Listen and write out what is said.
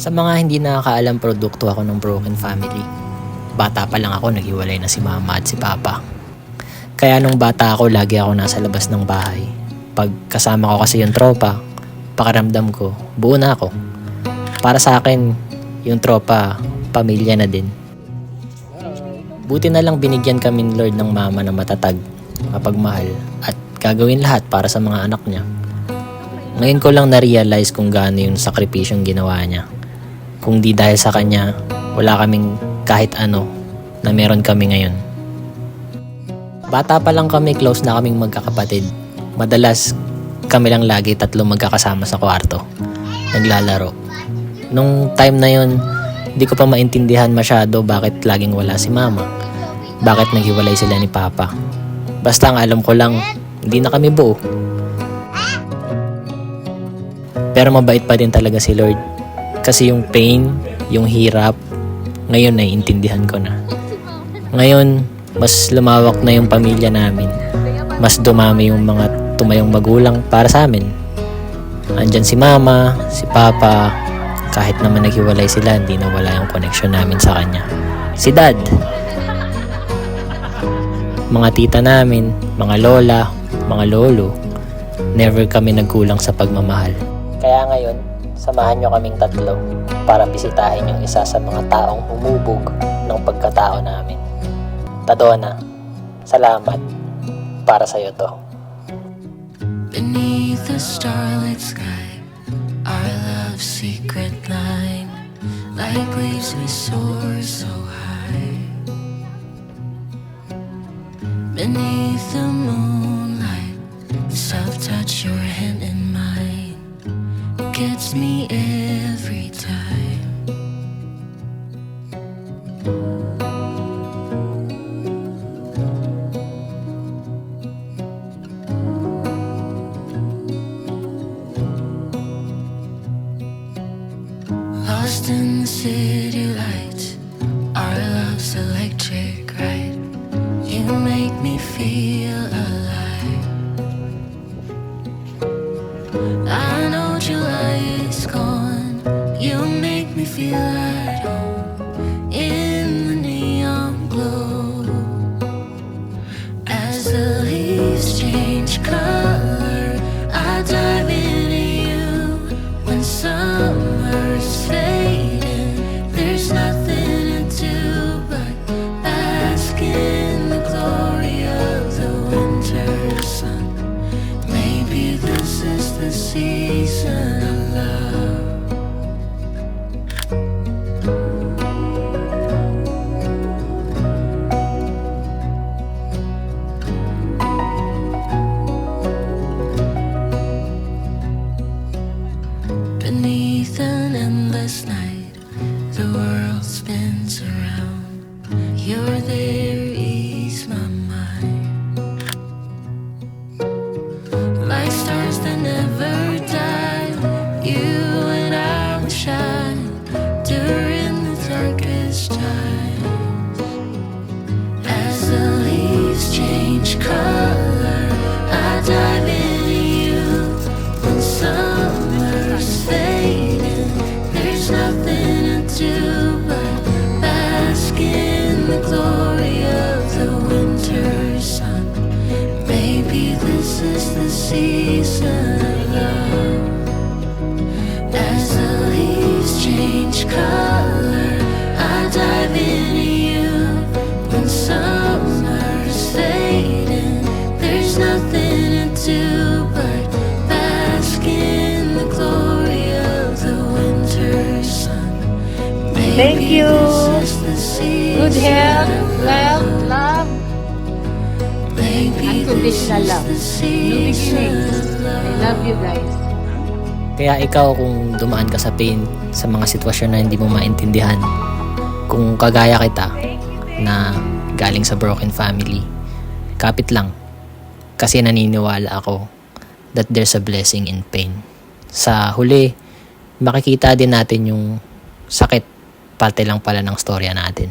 Sa mga hindi nakakaalam, produkto ako ng broken family. Bata pa lang ako, naghiwalay na si mama at si papa. Kaya nung bata ako, lagi ako nasa labas ng bahay. Pag kasama ko kasi yung tropa, pakiramdam ko, buo na ako. Para sa akin, yung tropa, pamilya na din. Buti na lang binigyan kami ni Lord ng mama na matatag, mapagmahal, at gagawin lahat para sa mga anak niya. Ngayon ko lang na-realize kung gaano yung sakripisyong ginawa niya. Kung di dahil sa kanya, wala kaming kahit ano na meron kami ngayon. Bata pa lang kami, close na kaming magkakapatid. Madalas, kami lang lagi tatlo magkakasama sa kwarto. Naglalaro. Nung time na yun, di ko pa maintindihan masyado bakit laging wala si mama. Bakit naghiwalay sila ni papa. Basta ang alam ko lang, hindi na kami buo. Pero mabait pa din talaga si Lord. Kasi yung pain, yung hirap, ngayon naiintindihan ko na. Ngayon, mas lumawak na yung pamilya namin. Mas dumami yung mga tumayong magulang para sa amin. Andyan si mama, si papa, kahit naman naghiwalay sila, hindi nawala yung connection namin sa kanya. Si dad, mga tita namin, mga lola, mga lolo, never kami nagkulang sa pagmamahal. Kaya ngayon, samahan nyo kaming tatlo para bisitahin yung isa sa mga taong humubog ng pagkatao namin. Tadona, salamat. Para sa'yo to. Beneath the starlit sky, our love's secret line, like leaves we soar so high. Beneath the moonlight, soft touch your hand in mine, gets me every time. Lost in the city lights, our love's electric, right? You make me feel alive. I know July is gone. You make me feel at home in the neon glow. As the leaves change color, I dive into you. When summer's fading, there's nothing to do but bask in the glory of the winter sun. Maybe this is the season of love. Beneath an endless night, the world spins around. You're there, ease my mind. Like stars that never die, you and I will shine during the darkest times. As the leaves change color, I dive into you. When summer's fading, there's nothing to do but bask in the glory of the winter sun. Maybe this is the season of love. As the leaves change color, I dive into you. When summer's fading, there's nothing to do but bask in the glory of the winter sun. Thank you. This is the season Good health, of wealth, love, Maybe unconditional love. this New is the beginning. season of I love you guys. Kaya ikaw, kung dumaan ka sa pain, sa mga sitwasyon na hindi mo maintindihan, kung kagaya kita na galing sa broken family, kapit lang. Kasi naniniwala ako that there's a blessing in pain. Sa huli, makikita din natin yung sakit, parte lang pala ng storya natin.